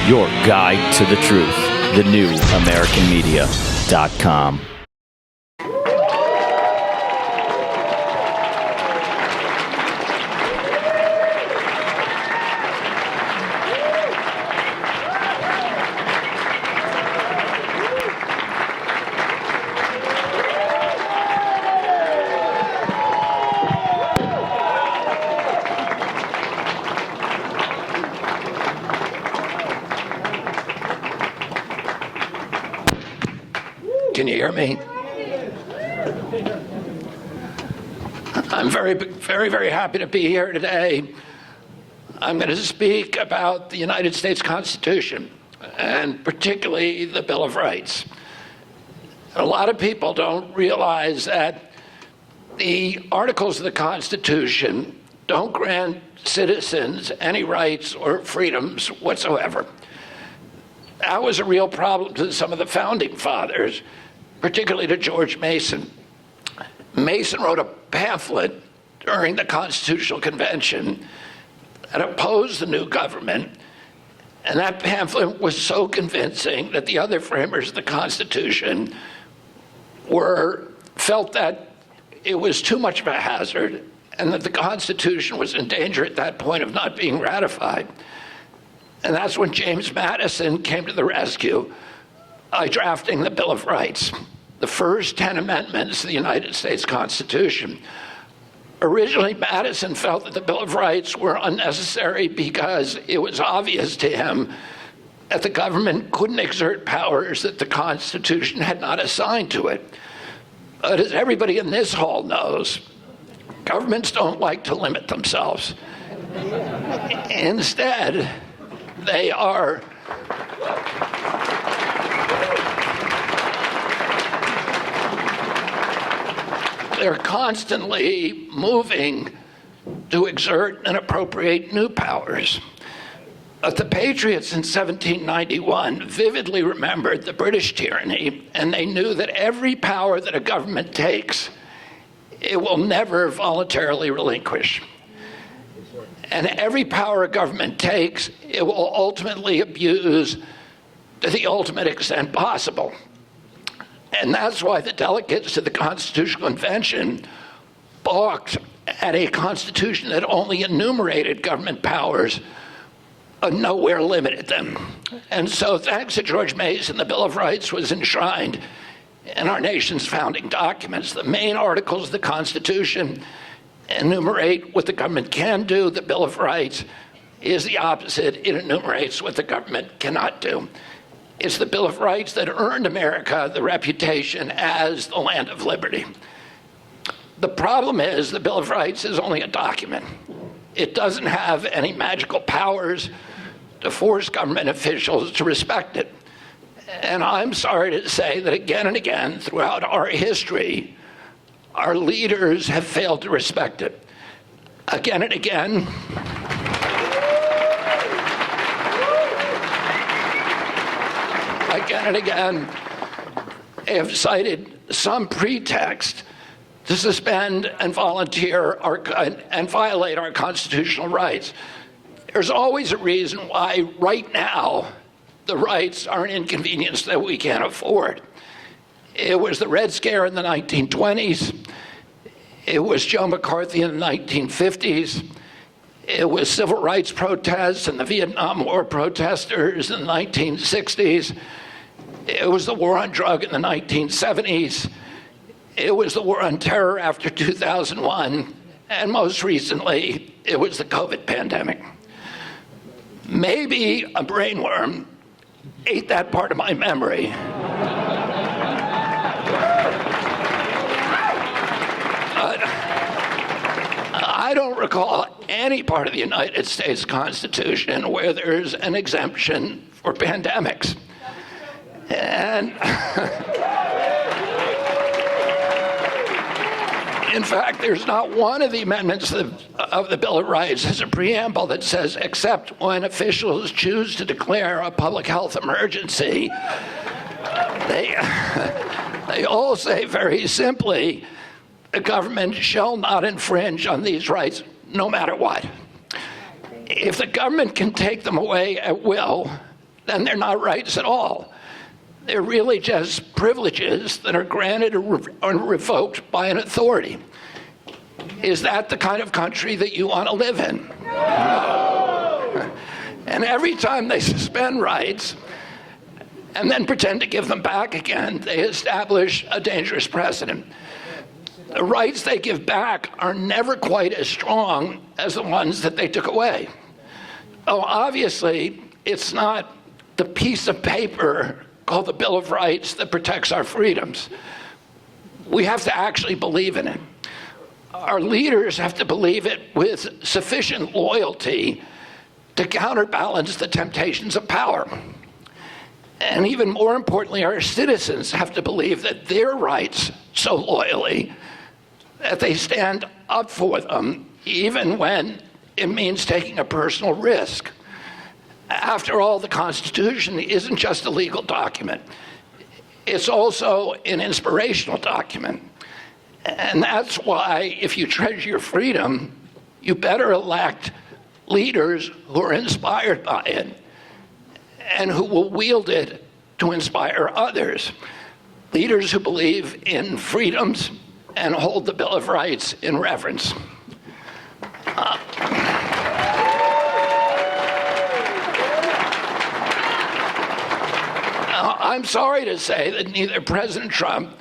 your guide to the truth. TheNewAmericanMedia.com. Can you hear me? I'm very happy to be here today. I'm going to speak about the United States Constitution, and particularly the Bill of Rights. A lot of people don't realize that the Articles of the Constitution don't grant citizens any rights or freedoms whatsoever. That was a real problem to some of the founding fathers, particularly to George Mason. Mason wrote a pamphlet during the Constitutional Convention that opposed the new government, and that pamphlet was so convincing that the other framers of the Constitution felt that it was too much of a hazard and that the Constitution was in danger at that point of not being ratified. And that's when James Madison came to the rescue by drafting the Bill of Rights, the first 10 amendments to the United States Constitution. Originally, Madison felt that the Bill of Rights were unnecessary because it was obvious to him that the government couldn't exert powers that the Constitution had not assigned to it. But as everybody in this hall knows, governments don't like to limit themselves. Instead, they're constantly moving to exert and appropriate new powers. But the Patriots in 1791 vividly remembered the British tyranny, and they knew that every power that a government takes, it will never voluntarily relinquish. And every power a government takes, it will ultimately abuse to the ultimate extent possible. And that's why the delegates to the Constitutional Convention balked at a constitution that only enumerated government powers, but nowhere limited them. And so thanks to George Mason, the Bill of Rights was enshrined in our nation's founding documents. The main articles of the Constitution enumerate what the government can do. The Bill of Rights is the opposite. It enumerates what the government cannot do. It's the Bill of Rights that earned America the reputation as the land of liberty. The problem is the Bill of Rights is only a document. It doesn't have any magical powers to force government officials to respect it. And I'm sorry to say that again and again throughout our history, our leaders have failed to respect it. Again and again, they have cited some pretext to suspend and violate our constitutional rights. There's always a reason why right now the rights are an inconvenience that we can't afford. It was the Red Scare in the 1920s. It was Joe McCarthy in the 1950s. It was civil rights protests and the Vietnam War protesters in the 1960s. It was the war on drugs in the 1970s. It was the war on terror after 2001. And most recently, it was the COVID pandemic. Maybe a brainworm ate that part of my memory. I don't recall any part of the United States Constitution where there's an exemption for pandemics. And in fact, there's not one of the amendments of the Bill of Rights has a preamble that says, except when officials choose to declare a public health emergency. They all say very simply, the government shall not infringe on these rights no matter what. If the government can take them away at will, then they're not rights at all. They're really just privileges that are granted or revoked by an authority. Is that the kind of country that you want to live in? No. And every time they suspend rights and then pretend to give them back again, they establish a dangerous precedent. The rights they give back are never quite as strong as the ones that they took away. Oh, obviously, it's not the piece of paper called the Bill of Rights that protects our freedoms. We have to actually believe in it. Our leaders have to believe it with sufficient loyalty to counterbalance the temptations of power. And even more importantly, our citizens have to believe that their rights so loyally that they stand up for them, even when it means taking a personal risk. After all, the Constitution isn't just a legal document. It's also an inspirational document. And that's why, if you treasure your freedom, you better elect leaders who are inspired by it and who will wield it to inspire others. Leaders who believe in freedoms and hold the Bill of Rights in reverence. I'm sorry to say that neither President Trump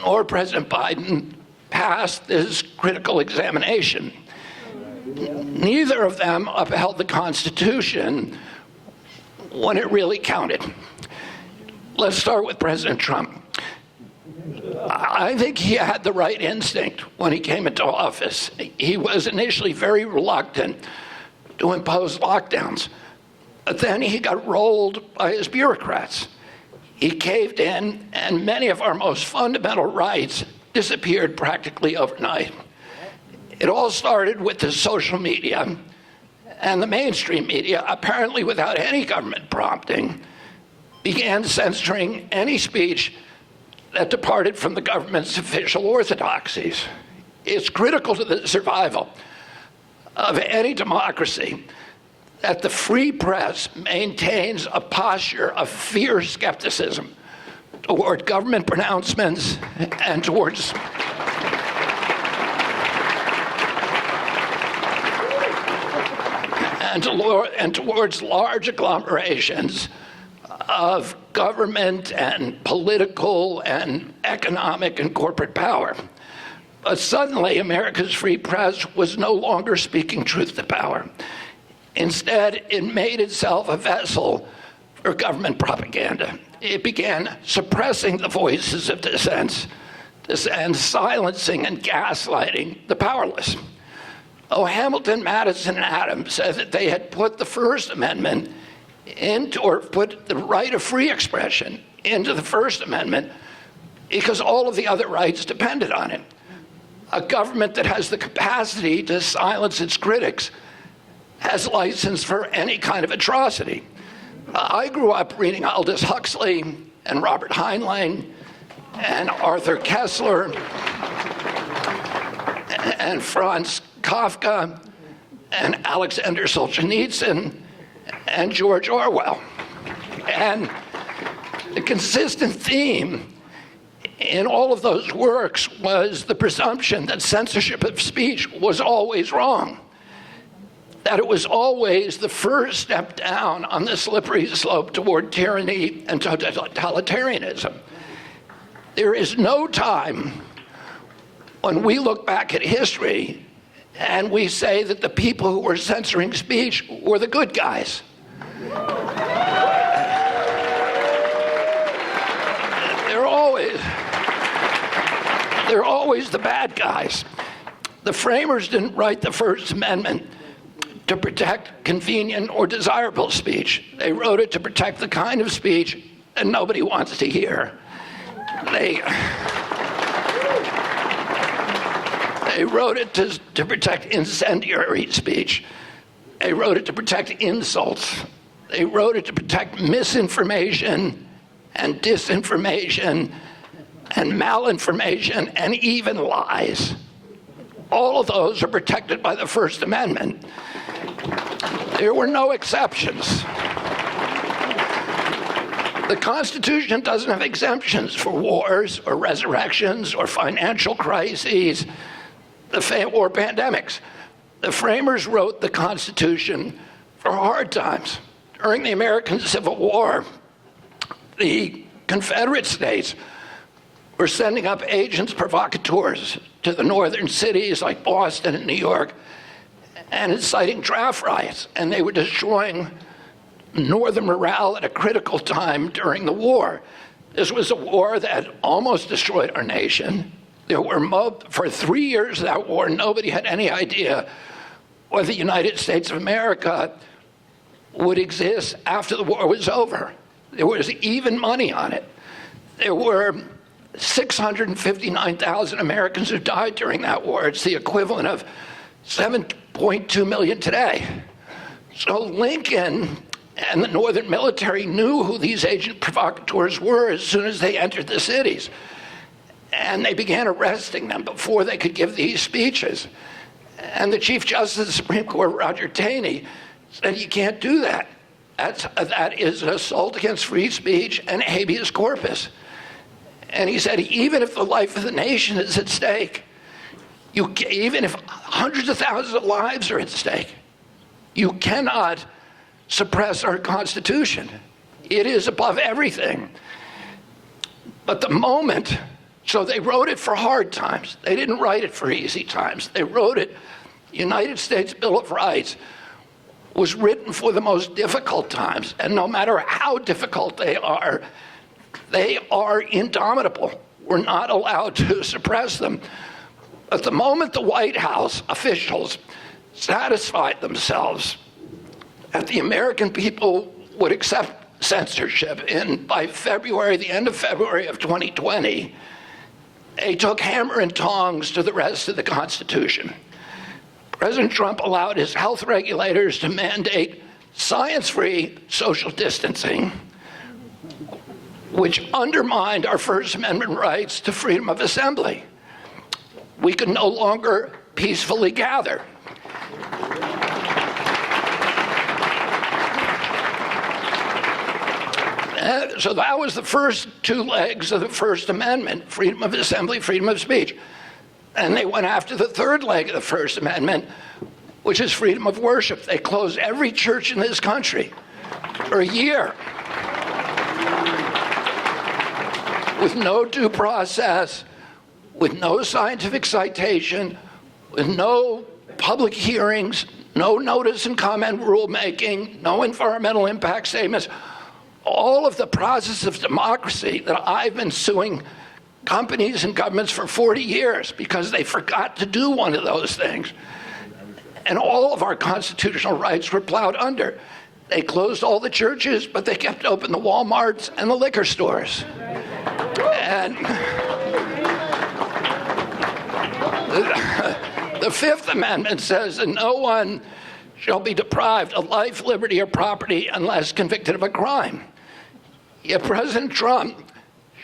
nor President Biden passed this critical examination. Neither of them upheld the Constitution when it really counted. Let's start with President Trump. I think he had the right instinct when he came into office. He was initially very reluctant to impose lockdowns, but then he got rolled by his bureaucrats. He caved in, and many of our most fundamental rights disappeared practically overnight. It all started with the social media and the mainstream media, apparently without any government prompting, began censoring any speech that departed from the government's official orthodoxies. It's critical to the survival of any democracy that the free press maintains a posture of fierce skepticism toward government pronouncements and towards large agglomerations of government and political and economic and corporate power. But suddenly, America's free press was no longer speaking truth to power. Instead, it made itself a vessel for government propaganda. It began suppressing the voices of dissent and silencing and gaslighting the powerless. Oh, Hamilton, Madison, and Adams said that they had put the First Amendment into, or put the right of free expression into the First Amendment because all of the other rights depended on it. A government that has the capacity to silence its critics has license for any kind of atrocity. I grew up reading Aldous Huxley and Robert Heinlein and Arthur Koestler and Franz Kafka and Alexander Solzhenitsyn and George Orwell. And the consistent theme in all of those works was the presumption that censorship of speech was always wrong, that it was always the first step down on the slippery slope toward tyranny and totalitarianism. There is no time when we look back at history and we say that the people who were censoring speech were the good guys. They're always the bad guys. The framers didn't write the First Amendment to protect convenient or desirable speech. They wrote it to protect the kind of speech that nobody wants to hear. They wrote it to protect incendiary speech. They wrote it to protect insults. They wrote it to protect misinformation and disinformation and malinformation and even lies. All of those are protected by the First Amendment. There were no exceptions. The Constitution doesn't have exemptions for wars or resurrections or financial crises or pandemics. The framers wrote the Constitution for hard times. During the American Civil War, the Confederate states were sending up agents provocateurs to the northern cities like Boston and New York and inciting draft riots, and they were destroying northern morale at a critical time during the war. This was a war that almost destroyed our nation. There were for 3 years of that war, nobody had any idea whether the United States of America would exist after the war was over. There was even money on it. There were 659,000 Americans who died during that war. It's the equivalent of 7.2 million today. So Lincoln and the Northern military knew who these agent provocateurs were as soon as they entered the cities. And they began arresting them before they could give these speeches. And the Chief Justice of the Supreme Court, Roger Taney, said you can't do that. That is an assault against free speech and habeas corpus. And he said, even if the life of the nation is at stake, even if hundreds of thousands of lives are at stake, you cannot suppress our Constitution. It is above everything. But the moment, so they wrote it for hard times. They didn't write it for easy times. They wrote it, United States Bill of Rights was written for the most difficult times. And no matter how difficult they are indomitable. We're not allowed to suppress them. But the moment the White House officials satisfied themselves that the American people would accept censorship, by February, the end of February of 2020, they took hammer and tongs to the rest of the Constitution. President Trump allowed his health regulators to mandate science-free social distancing, which undermined our First Amendment rights to freedom of assembly. We could no longer peacefully gather. So that was the first two legs of the First Amendment, freedom of assembly, freedom of speech. And they went after the third leg of the First Amendment, which is freedom of worship. They closed every church in this country for a year with no due process, with no scientific citation, with no public hearings, no notice and comment rulemaking, no environmental impact statements. All of the process of democracy that I've been suing companies and governments for 40 years because they forgot to do one of those things. And all of our constitutional rights were plowed under. They closed all the churches, but they kept open the Walmarts and the liquor stores. And the Fifth Amendment says that no one shall be deprived of life, liberty, or property unless convicted of a crime. Yet President Trump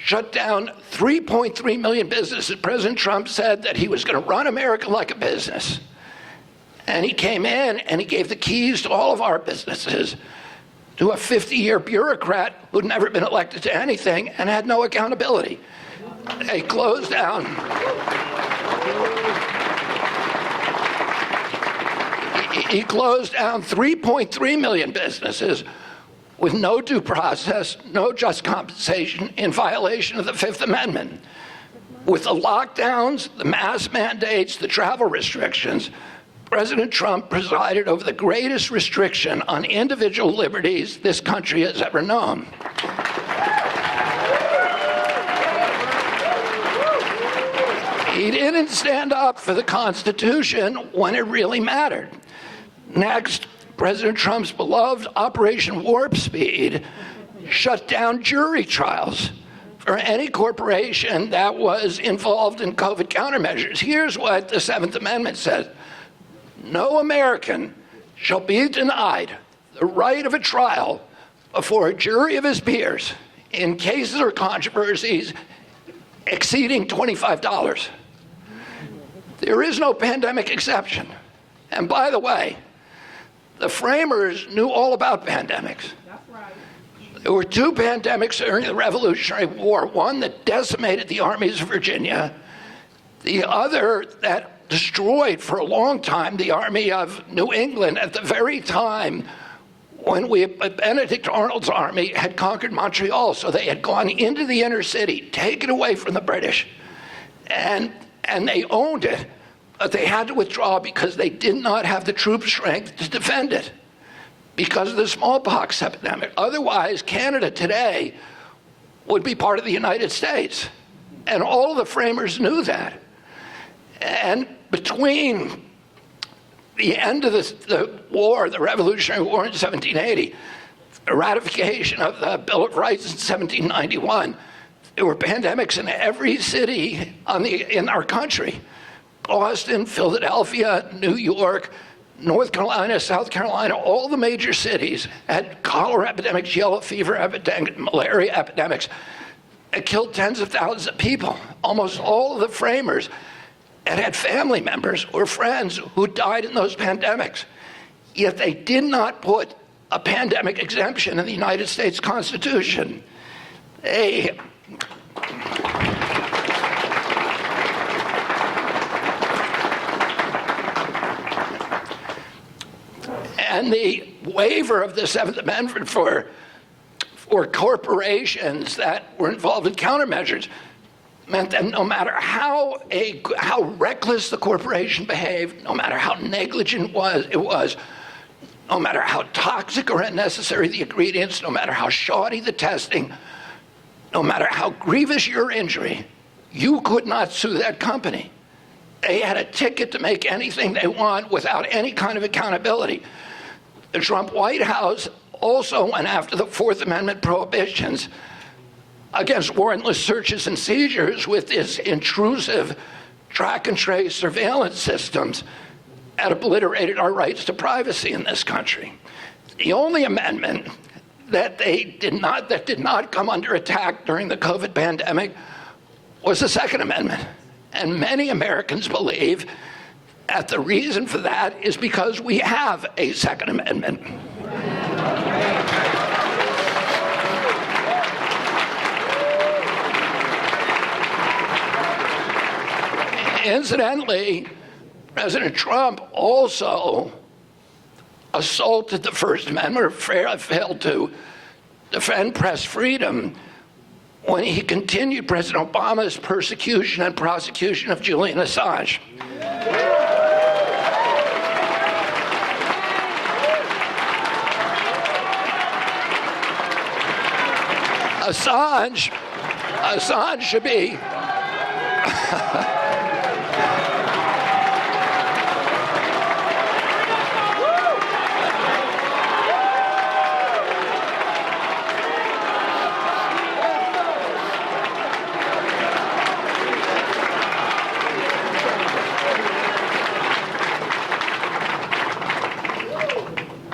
shut down 3.3 million businesses. President Trump said that he was going to run America like a business. And he came in and he gave the keys to all of our businesses to a 50-year bureaucrat who'd never been elected to anything and had no accountability. They closed down. He closed down 3.3 million businesses with no due process, no just compensation, in violation of the Fifth Amendment. With the lockdowns, the mask mandates, the travel restrictions, President Trump presided over the greatest restriction on individual liberties this country has ever known. He didn't stand up for the Constitution when it really mattered. Next, President Trump's beloved Operation Warp Speed shut down jury trials for any corporation that was involved in COVID countermeasures. Here's what the Seventh Amendment says. No American shall be denied the right of a trial before a jury of his peers in cases or controversies exceeding $25. There is no pandemic exception. And by the way, the framers knew all about pandemics. That's right. There were two pandemics during the Revolutionary War, one that decimated the armies of Virginia, the other that destroyed for a long time the army of New England at the very time when Benedict Arnold's army had conquered Montreal. So they had gone into the inner city, taken away from the British, and they owned it, but they had to withdraw because they did not have the troop strength to defend it because of the smallpox epidemic. Otherwise, Canada today would be part of the United States. And all of the framers knew that. And between the end of the war, the Revolutionary War in 1780, the ratification of the Bill of Rights in 1791, there were pandemics in every city in our country. Boston, Philadelphia, New York, North Carolina, South Carolina, all the major cities had cholera epidemics, yellow fever epidemics, malaria epidemics. It killed tens of thousands of people. Almost all of the framers had family members or friends who died in those pandemics. Yet they did not put a pandemic exemption in the United States Constitution. And the waiver of the Seventh Amendment for corporations that were involved in countermeasures meant that no matter how reckless the corporation behaved, no matter how negligent it was, no matter how toxic or unnecessary the ingredients, no matter how shoddy the testing, no matter how grievous your injury, you could not sue that company. They had a ticket to make anything they want without any kind of accountability. The Trump White House also went after the Fourth Amendment prohibitions against warrantless searches and seizures with its intrusive track and trace surveillance systems that obliterated our rights to privacy in this country. The only amendment that did not come under attack during the COVID pandemic was the Second Amendment. And many Americans believe that the reason for that is because we have a Second Amendment. Incidentally, President Trump also assaulted the First Amendment, or failed to defend press freedom when he continued President Obama's persecution and prosecution of Julian Assange. Assange should be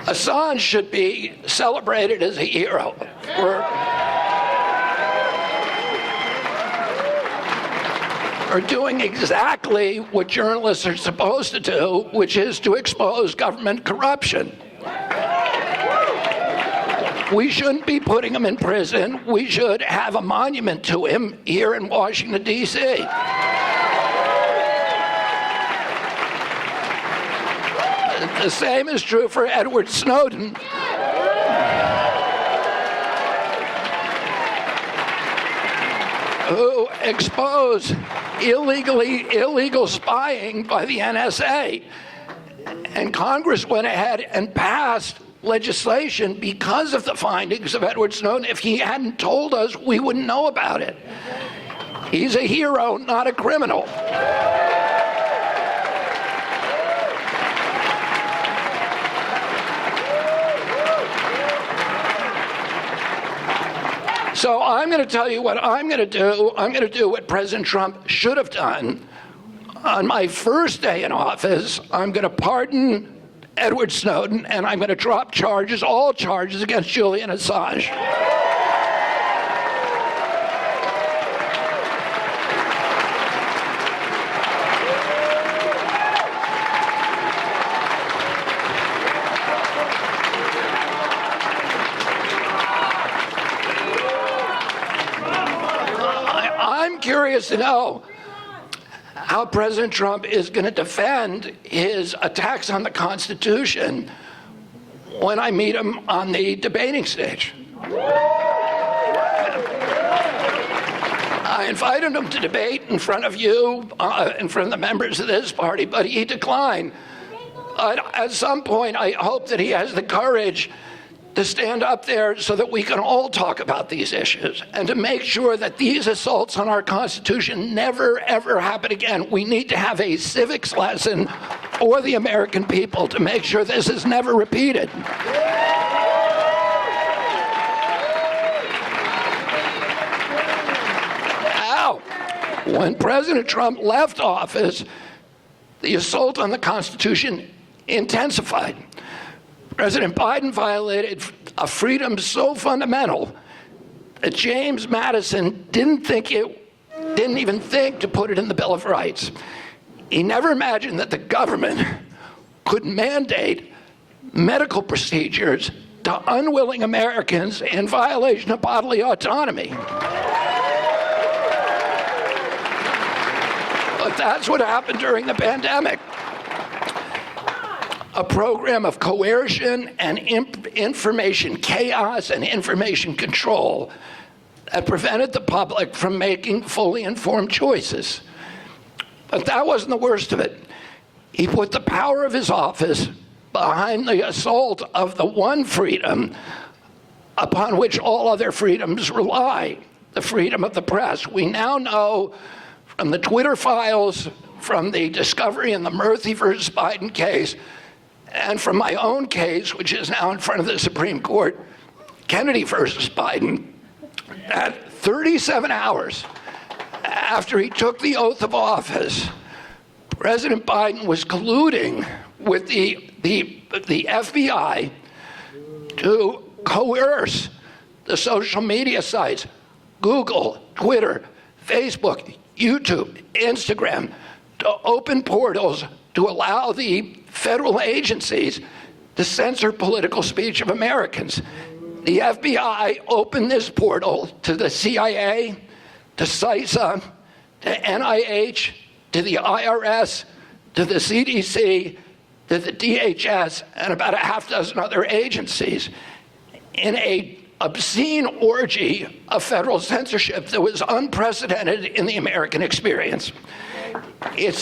Assange should be celebrated as a hero. We're doing exactly what journalists are supposed to do, which is to expose government corruption. We shouldn't be putting him in prison. We should have a monument to him here in Washington, D.C. The same is true for Edward Snowden. Who exposed illegal spying by the NSA. And Congress went ahead and passed legislation because of the findings of Edward Snowden. If he hadn't told us, we wouldn't know about it. He's a hero, not a criminal. So I'm going to tell you what I'm going to do. I'm going to do what President Trump should have done. On my first day in office, I'm going to pardon Edward Snowden, and I'm going to drop charges, all charges against Julian Assange. I'm curious to know how President Trump is going to defend his attacks on the Constitution when I meet him on the debating stage. I invited him to debate in front of you, in front of the members of this party, but he declined. At some point, I hope that he has the courage to stand up there so that we can all talk about these issues and to make sure that these assaults on our Constitution never, ever happen again. We need to have a civics lesson for the American people to make sure this is never repeated. Now, when President Trump left office, the assault on the Constitution intensified. President Biden violated a freedom so fundamental that James Madison didn't even think to put it in the Bill of Rights. He never imagined that the government could mandate medical procedures to unwilling Americans in violation of bodily autonomy. But that's what happened during the pandemic. A program of coercion and information chaos and information control that prevented the public from making fully informed choices. But that wasn't the worst of it. He put the power of his office behind the assault of the one freedom upon which all other freedoms rely, the freedom of the press. We now know from the Twitter files, from the discovery in the Murthy versus Biden case, and from my own case, which is now in front of the Supreme Court, Kennedy versus Biden, that 37 hours after he took the oath of office, President Biden was colluding with the FBI to coerce the social media sites, Google, Twitter, Facebook, YouTube, Instagram, to open portals to allow the federal agencies to censor political speech of Americans. The FBI opened this portal to the CIA, to CISA, to NIH, to the IRS, to the CDC, to the DHS, and about a half dozen other agencies in an obscene orgy of federal censorship that was unprecedented in the American experience. It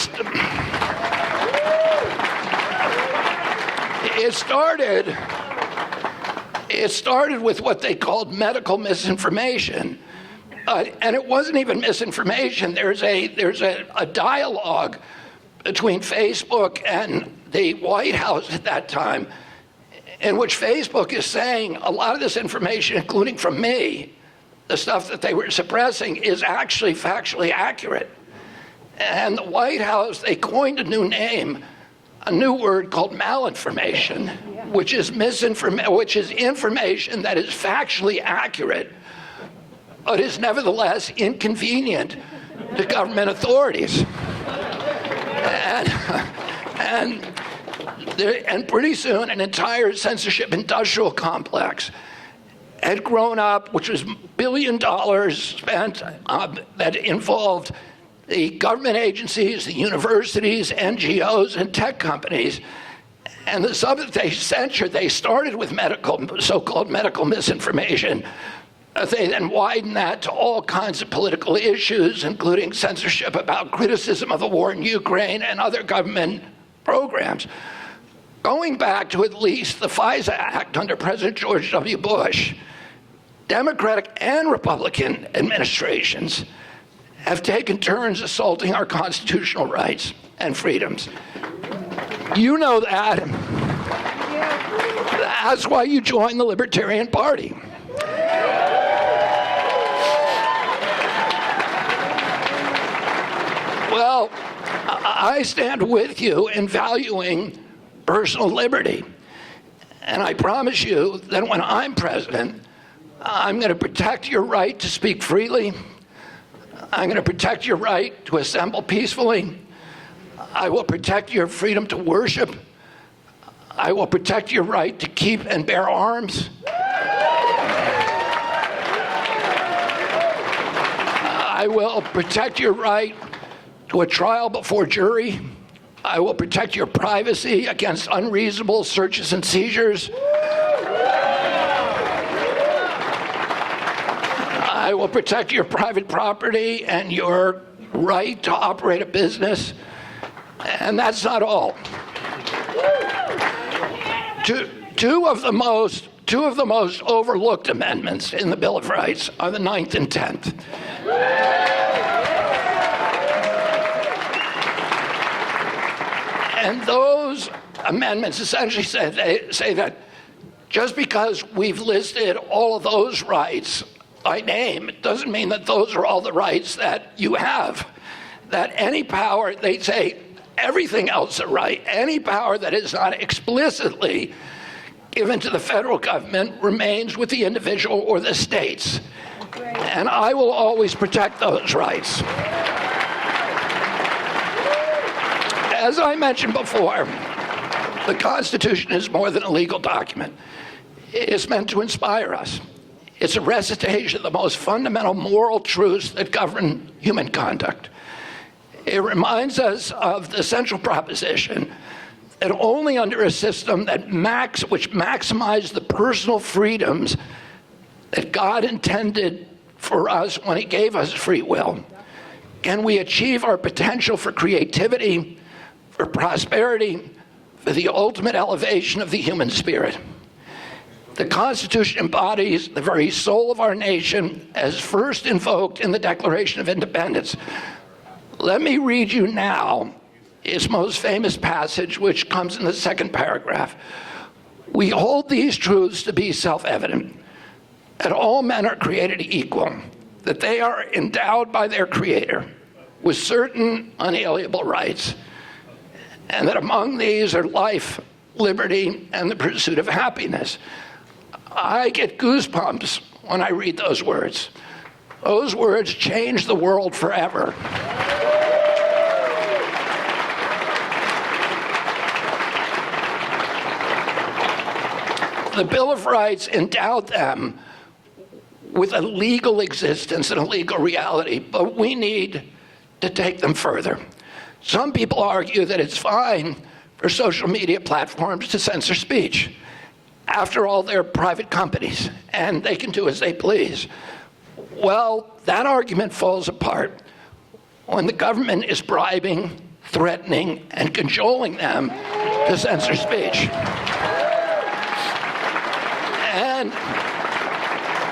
started with what they called medical misinformation. And it wasn't even misinformation. There's a dialogue between Facebook and the White House at that time in which Facebook is saying a lot of this information, including from me, the stuff that they were suppressing, is actually factually accurate. And the White House, they coined a new name, a new word called malinformation, which is information that is factually accurate, but is nevertheless inconvenient to government authorities. And pretty soon, an entire censorship industrial complex had grown up, which was $1 billion spent that involved the government agencies, the universities, NGOs, and tech companies. And the stuff that they censored, they started with so-called medical misinformation. They then widened that to all kinds of political issues, including censorship about criticism of the war in Ukraine and other government programs. Going back to at least the FISA Act under President George W. Bush, Democratic and Republican administrations have taken turns assaulting our constitutional rights and freedoms. You know that. That's why you joined the Libertarian Party. Well, I stand with you in valuing personal liberty. And I promise you that when I'm president, I'm going to protect your right to speak freely. I'm going to protect your right to assemble peacefully. I will protect your freedom to worship. I will protect your right to keep and bear I will protect your right to a trial before jury. I will protect your privacy against unreasonable searches and seizures. I will protect your private property and your right to operate a business. And that's not all. Two of the most overlooked amendments in the Bill of Rights are the 9th and 10th. And those amendments essentially say that just because we've listed all of those rights by name, it doesn't mean that those are all the rights that you have. That any power, they say everything else is a right, any power that is not explicitly given to the federal government remains with the individual or the states. And I will always protect those rights. As I mentioned before, the Constitution is more than a legal document. It is meant to inspire us. It's a recitation of the most fundamental moral truths that govern human conduct. It reminds us of the central proposition that only under a system which maximizes the personal freedoms that God intended for us when he gave us free will, can we achieve our potential for creativity, for prosperity, for the ultimate elevation of the human spirit. The Constitution embodies the very soul of our nation as first invoked in the Declaration of Independence. Let me read you now its most famous passage, which comes in the second paragraph. We hold these truths to be self-evident, that all men are created equal, that they are endowed by their Creator with certain unalienable rights, and that among these are life, liberty, and the pursuit of happiness. I get goosebumps when I read those words. Those words change the world forever. The Bill of Rights endowed them with a legal existence and a legal reality, but we need to take them further. Some people argue that it's fine for social media platforms to censor speech. After all, they're private companies, and they can do as they please. Well, that argument falls apart when the government is bribing, threatening, and cajoling them to censor speech. And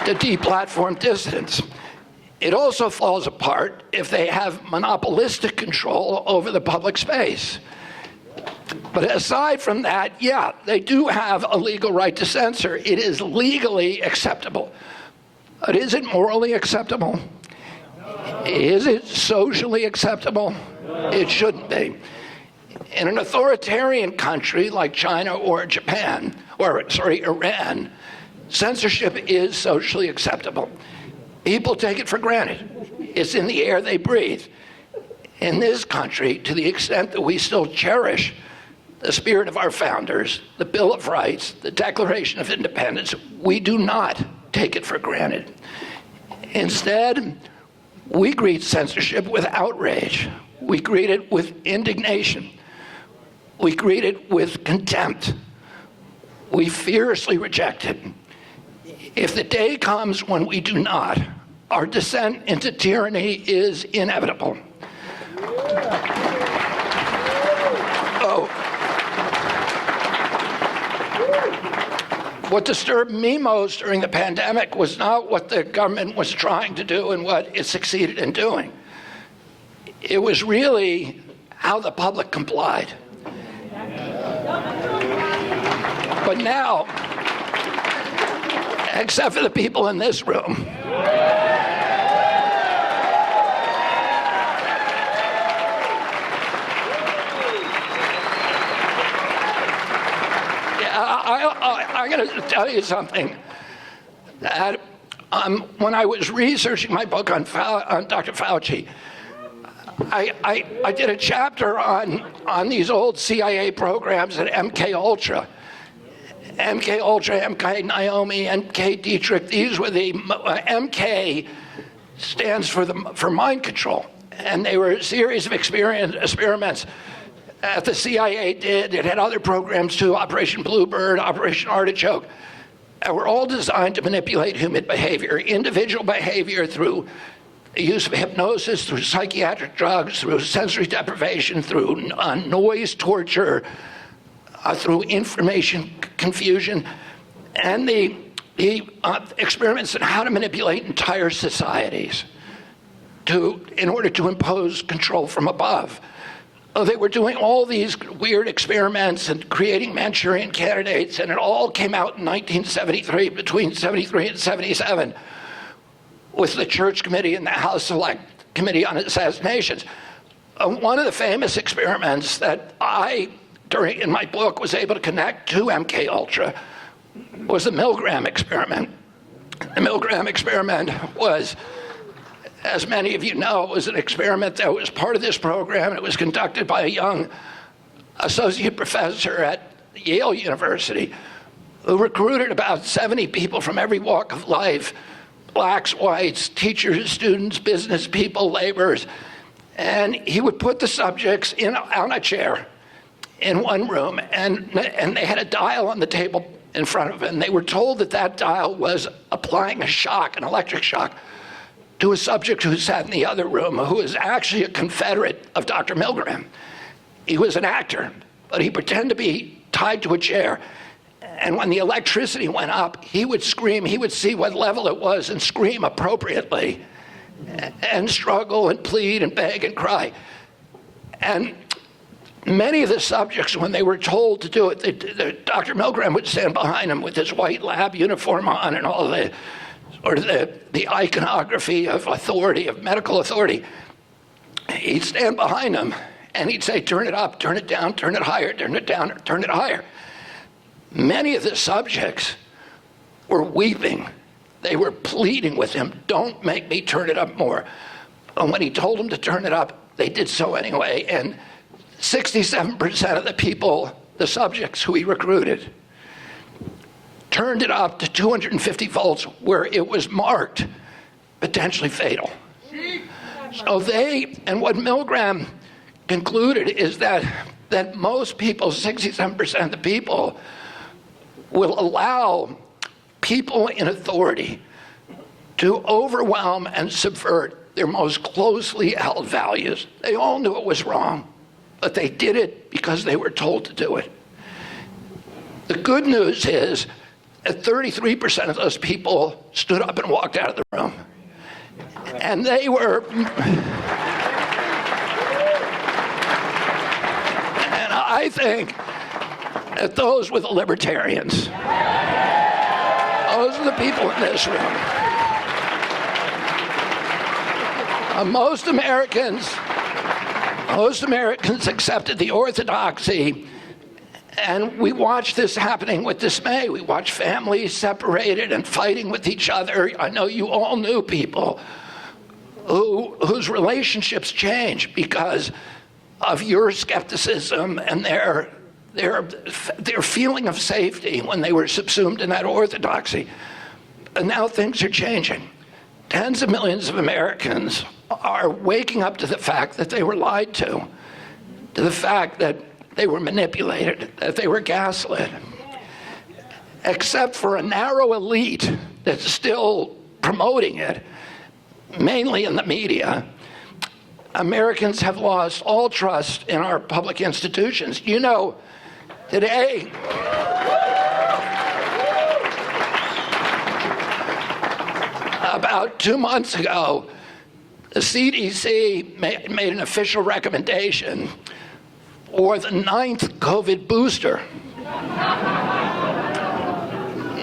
to deplatform dissidents. It also falls apart if they have monopolistic control over the public space. But aside from that, yeah, they do have a legal right to censor. It is legally acceptable. But is it morally acceptable? Is it socially acceptable? It shouldn't be. In an authoritarian country like China or Japan, Iran, censorship is socially acceptable. People take it for granted. It's in the air they breathe. In this country, to the extent that we still cherish the spirit of our founders, the Bill of Rights, the Declaration of Independence, we do not take it for granted. Instead, we greet censorship with outrage. We greet it with indignation. We greet it with contempt. We fiercely reject it. If the day comes when we do not, our descent into tyranny is inevitable. What disturbed me most during the pandemic was not what the government was trying to do and what it succeeded in doing. It was really how the public complied. But now, except for the people in this room, I'm going to tell you something. That when I was researching my book on Dr. Fauci, I did a chapter on these old CIA programs at MK Ultra, MK Naomi, MK Dietrich. These were the MK stands for mind control. And they were a series of experiments that the CIA did. It had other programs too, Operation Bluebird, Operation Artichoke, and were all designed to manipulate human behavior, individual behavior through the use of hypnosis, through psychiatric drugs, through sensory deprivation, through noise torture, through information confusion, and the experiments on how to manipulate entire societies in order to impose control from above. They were doing all these weird experiments and creating Manchurian candidates, and it all came out in 1973, between 73 and 77, with the Church Committee and the House Select Committee on Assassinations. One of the famous experiments that I, in my book, was able to connect to MK Ultra was the Milgram experiment. The Milgram experiment was, as many of you know, it was an experiment that was part of this program. It was conducted by a young associate professor at Yale University who recruited about 70 people from every walk of life, blacks, whites, teachers, students, business people, laborers. And he would put the subjects on a chair in one room, and they had a dial on the table in front of them. And they were told that that dial was applying a shock, an electric shock, to a subject who sat in the other room, who was actually a Confederate of Dr. Milgram. He was an actor, but he pretended to be tied to a chair. And when the electricity went up, he would scream, he would see what level it was and scream appropriately, and struggle and plead and beg and cry. And many of the subjects, when they were told to do it, Dr. Milgram would stand behind them with his white lab uniform on and all the iconography of authority, of medical authority. He'd stand behind them and he'd say, turn it up, turn it down, turn it higher, turn it down, turn it higher. Many of the subjects were weeping. They were pleading with him, don't make me turn it up more. And when he told them to turn it up, they did so anyway. And 67% of the people, the subjects who he recruited, turned it up to 250 volts where it was marked potentially fatal. So and what Milgram concluded is that most people, 67% of the people, will allow people in authority to overwhelm and subvert their most closely held values. They all knew it was wrong, but they did it because they were told to do it. The good news is that 33% of those people stood up and walked out of the room. And they were, and I think that those were the libertarians. Those are the people in this room. Most Americans accepted the orthodoxy, and we watched this happening with dismay. We watched families separated and fighting with each other. I know you all knew people whose relationships changed because of your skepticism and their feeling of safety when they were subsumed in that orthodoxy. And now things are changing. Tens of millions of Americans are waking up to the fact that they were lied to the fact that they were manipulated, that they were gaslit. Except for a narrow elite that's still promoting it, mainly in the media, Americans have lost all trust in our public institutions. You know, today, about 2 months ago, the CDC made an official recommendation for the 9th COVID booster.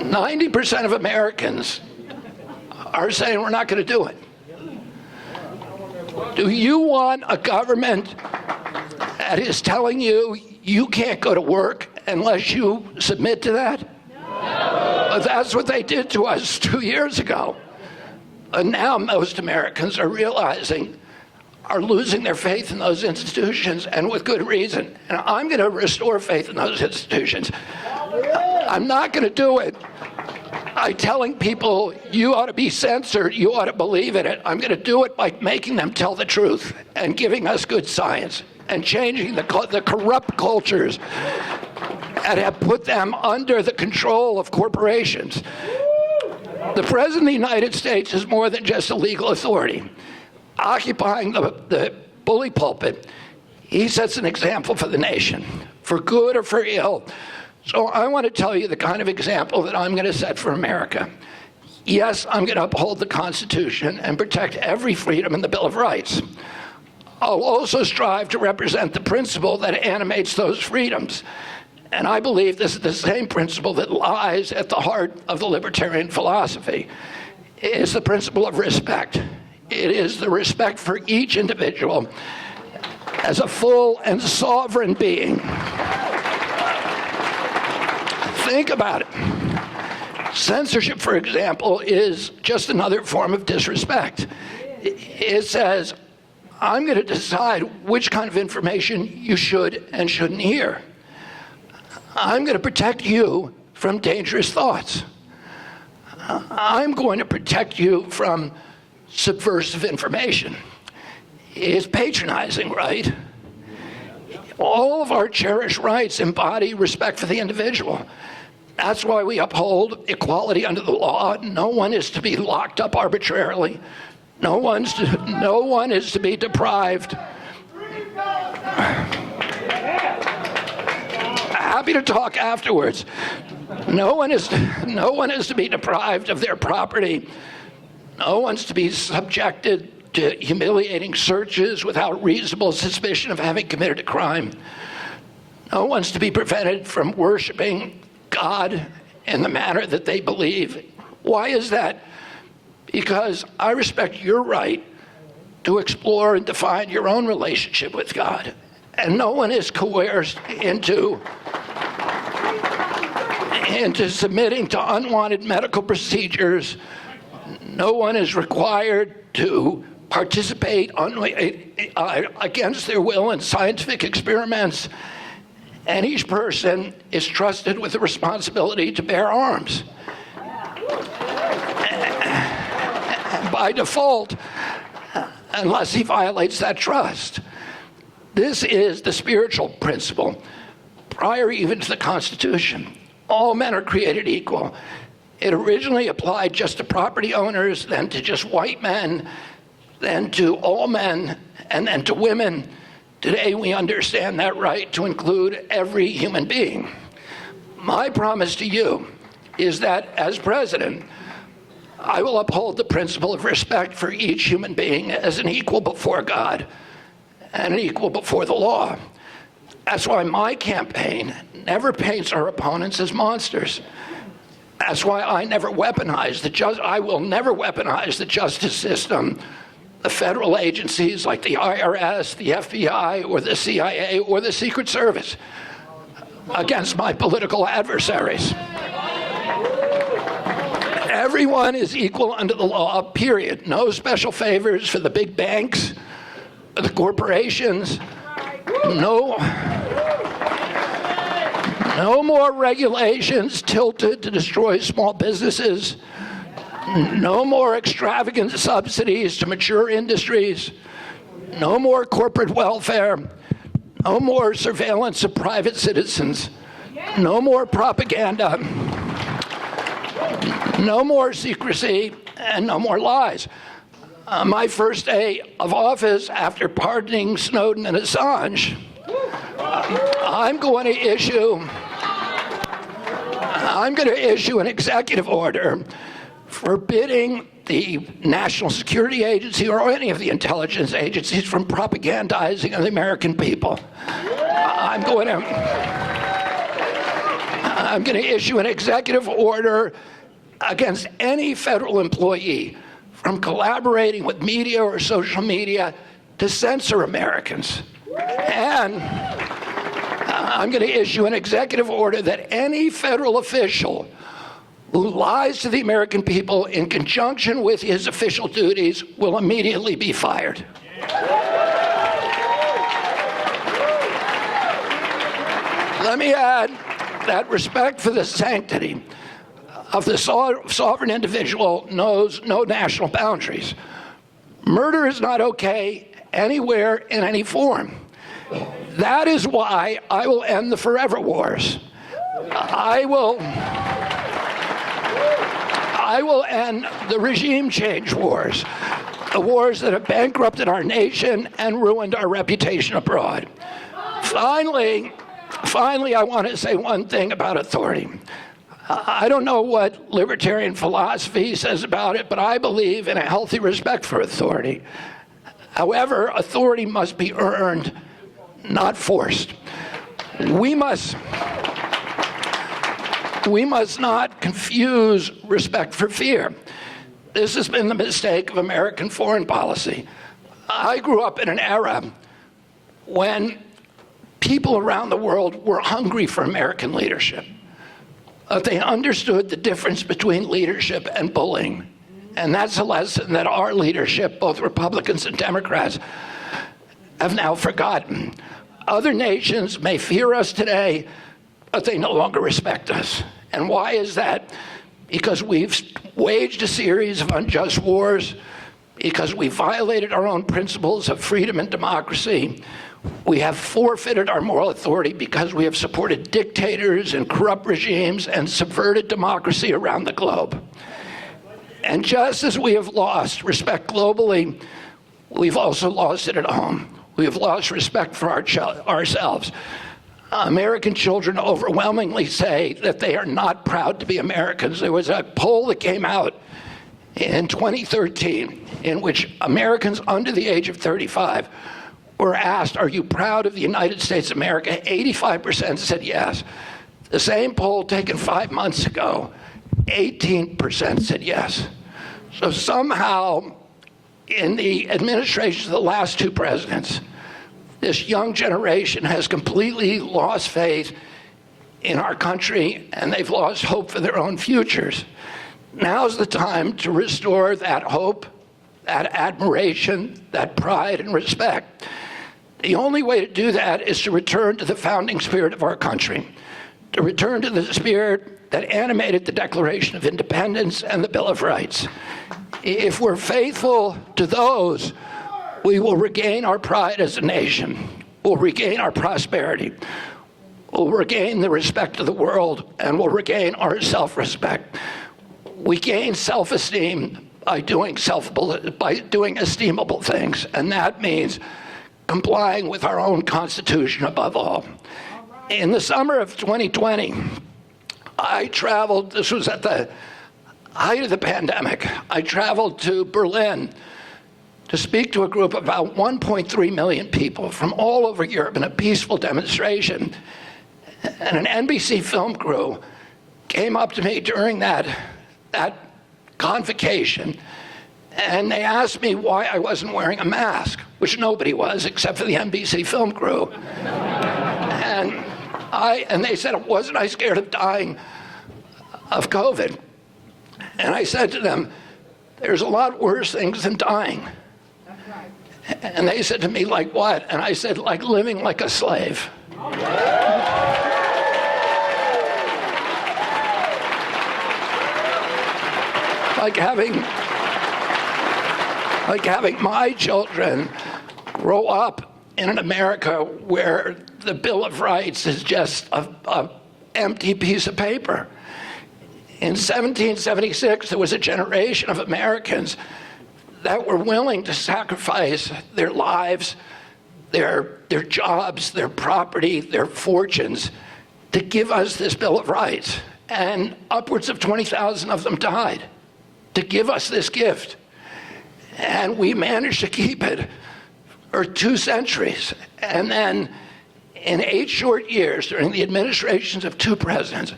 90% of Americans are saying we're not going to do it. Do you want a government that is telling you you can't go to work unless you submit to that? No. But that's what they did to us 2 years ago. And now most Americans are losing their faith in those institutions, and with good reason. And I'm going to restore faith in those institutions. I'm not going to do it by telling people you ought to be censored, you ought to believe in it. I'm going to do it by making them tell the truth and giving us good science and changing the corrupt cultures that have put them under the control of corporations. The President of the United States is more than just a legal authority. Occupying the bully pulpit, he sets an example for the nation, for good or for ill. So I want to tell you the kind of example that I'm going to set for America. Yes, I'm going to uphold the Constitution and protect every freedom in the Bill of Rights. I'll also strive to represent the principle that animates those freedoms. And I believe this is the same principle that lies at the heart of the libertarian philosophy. It is the principle of respect. It is the respect for each individual as a full and sovereign being. Think about it. Censorship, for example, is just another form of disrespect. It says, I'm going to decide which kind of information you should and shouldn't hear. I'm going to protect you from dangerous thoughts. I'm going to protect you from subversive information. It's patronizing, right? All of our cherished rights embody respect for the individual. That's why we uphold equality under the law. No one is to be locked up arbitrarily. No one is to be deprived. Happy to talk afterwards. No one is to be deprived of their property. No one's to be subjected to humiliating searches without reasonable suspicion of having committed a crime. No one's to be prevented from worshiping God in the manner that they believe. Why is that? Because I respect your right to explore and define your own relationship with God. And no one is coerced into submitting to unwanted medical procedures. No one is required to participate against their will in scientific experiments. And each person is trusted with the responsibility to bear arms. By default, unless he violates that trust. This is the spiritual principle, prior even to the Constitution. All men are created equal. It originally applied just to property owners, then to just white men, then to all men, and then to women. Today we understand that right to include every human being. My promise to you is that as president, I will uphold the principle of respect for each human being as an equal before God and an equal before the law. That's why my campaign never paints our opponents as monsters. That's why I never weaponize I will never weaponize the justice system, the federal agencies like the IRS, the FBI, or the CIA, or the Secret Service against my political adversaries. Everyone is equal under the law, period. No special favors for the big banks, the corporations. No more regulations tilted to destroy small businesses. No more extravagant subsidies to mature industries. No more corporate welfare. No more surveillance of private citizens. No more propaganda. No more secrecy, and no more lies. My first day of office after pardoning Snowden and Assange, I'm going to issue an executive order forbidding the National Security Agency or any of the intelligence agencies from propagandizing the American people. I'm going to issue an executive order against any federal employee from collaborating with media or social media to censor Americans. And I'm going to issue an executive order that any federal official who lies to the American people in conjunction with his official duties will immediately be fired. Let me add that respect for the sanctity of the sovereign individual knows no national boundaries. Murder is not okay anywhere in any form. That is why I will end the forever wars. I will end the regime change wars, the wars that have bankrupted our nation and ruined our reputation abroad. Finally, I want to say one thing about authority. I don't know what libertarian philosophy says about it, but I believe in a healthy respect for authority. However, authority must be earned, not forced. We must not confuse respect for fear. This has been the mistake of American foreign policy. I grew up in an era when people around the world were hungry for American leadership. They understood the difference between leadership and bullying. And that's a lesson that our leadership, both Republicans and Democrats, have now forgotten. Other nations may fear us today, but they no longer respect us. And why is that? Because we've waged a series of unjust wars, because we violated our own principles of freedom and democracy. We have forfeited our moral authority because we have supported dictators and corrupt regimes and subverted democracy around the globe. And just as we have lost respect globally, we've also lost it at home. We have lost respect for ourselves. American children overwhelmingly say that they are not proud to be Americans. There was a poll that came out in 2013 in which Americans under the age of 35 were asked, are you proud of the United States of America? 85% said yes. The same poll taken 5 months ago, 18% said yes. So somehow, in the administrations of the last two presidents, this young generation has completely lost faith in our country, and they've lost hope for their own futures. Now's the time to restore that hope, that admiration, that pride and respect. The only way to do that is to return to the founding spirit of our country, to return to the spirit that animated the Declaration of Independence and the Bill of Rights. If we're faithful to those, we will regain our pride as a nation. We'll regain our prosperity. We'll regain the respect of the world, and we'll regain our self-respect. We gain self-esteem by doing esteemable things, and that means complying with our own Constitution above all. In the summer of 2020, I traveled, this was at the height of the pandemic, I traveled to Berlin to speak to a group of about 1.3 million people from all over Europe in a peaceful demonstration. And an NBC film crew came up to me during that convocation, and they asked me why I wasn't wearing a mask, which nobody was except for the NBC film crew. And they said, wasn't I scared of dying of COVID? And I said to them, there's a lot worse things than dying. And they said to me, like what? And I said, like living like a slave. Like having my children grow up in an America where the Bill of Rights is just an empty piece of paper. In 1776, there was a generation of Americans that were willing to sacrifice their lives, their jobs, their property, their fortunes to give us this Bill of Rights. And upwards of 20,000 of them died to give us this gift. And we managed to keep it for 2 centuries. And then in 8 short years, during the administrations of 2 presidents,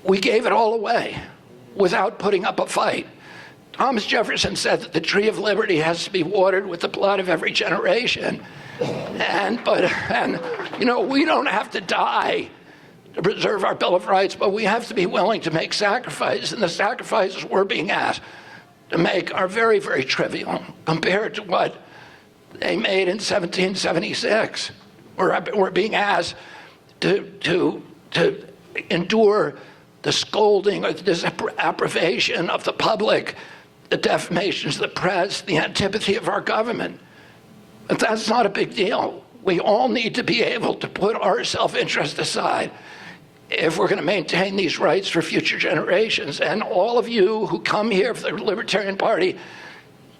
we gave it all away without putting up a fight. Thomas Jefferson said that the tree of liberty has to be watered with the blood of every generation. And we don't have to die to preserve our Bill of Rights, but we have to be willing to make sacrifices, and the sacrifices we're being asked to make are very, very trivial compared to what they made in 1776. We're being asked to endure the scolding or the disapprobation of the public, the defamations of the press, the antipathy of our government. But that's not a big deal. We all need to be able to put our self-interest aside if we're going to maintain these rights for future generations. And all of you who come here for the Libertarian Party,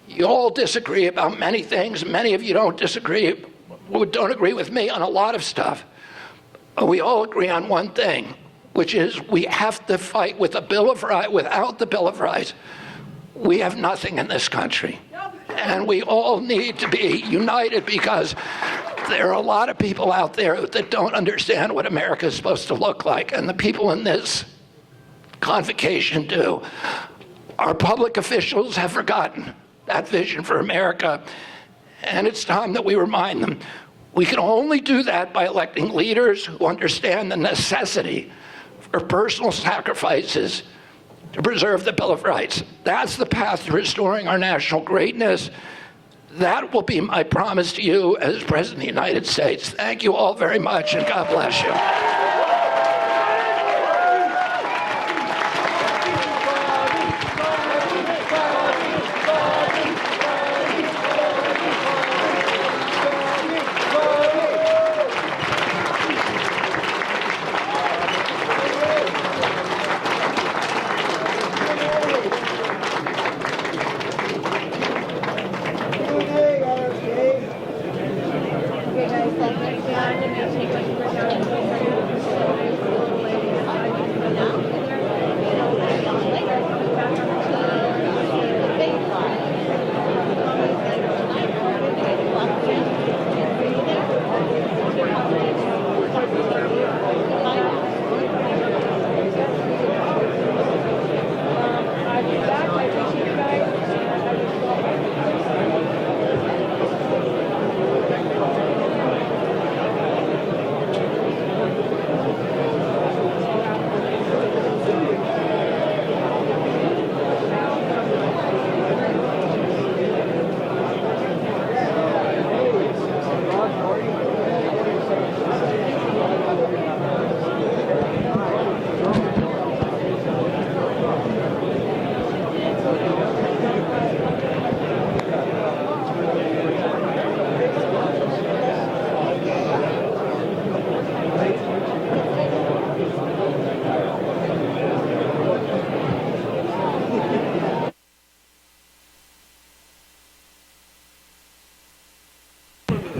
you all disagree about many things. Many of you don't agree with me on a lot of stuff. But we all agree on one thing, which is we have to fight with the Bill of Rights. Without the Bill of Rights, we have nothing in this country. And we all need to be united, because there are a lot of people out there that don't understand what America is supposed to look like, and the people in this convocation do. Our public officials have forgotten that vision for America, and it's time that we remind them. We can only do that by electing leaders who understand the necessity for personal sacrifices to preserve the Bill of Rights. That's the path to restoring our national greatness. That will be my promise to you as President of the United States. Thank you all very much, and God bless you.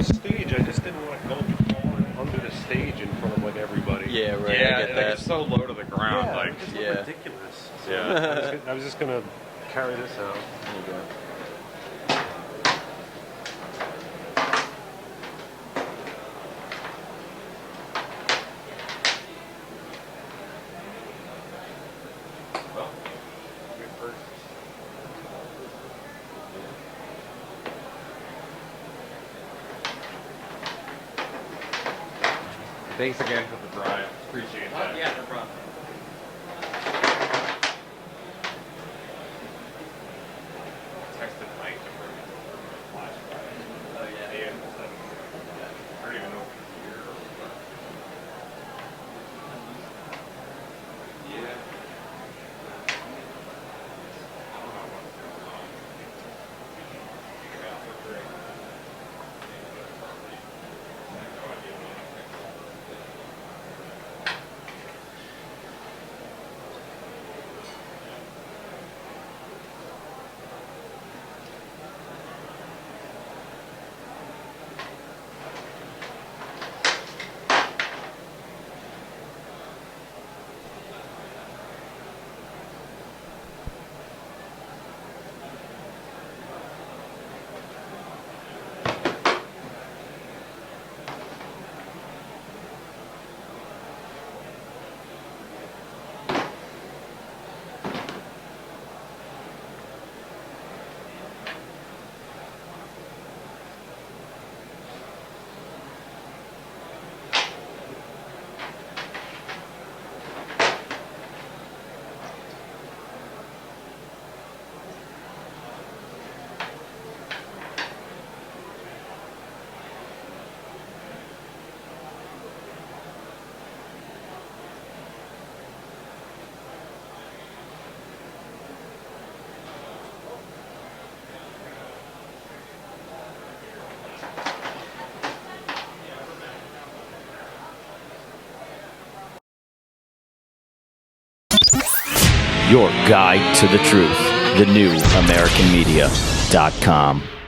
Stage, I just didn't want to go under the stage in front of like everybody. Yeah, right. Yeah, I get like, that. it's so low to the ground. Yeah, like, it's yeah. Ridiculous. So Yeah. I was just gonna carry this out. There you go. Well, me first. Thanks again for the drive. Appreciate that. Yeah, no problem. Texted Mike to bring it for a flash drive. Oh, yeah. And I don't even know if he's here or what. Yeah. I don't know what's going on. Yeah, they're great. I have no idea what Your guide to the truth. The new AmericanMedia.com.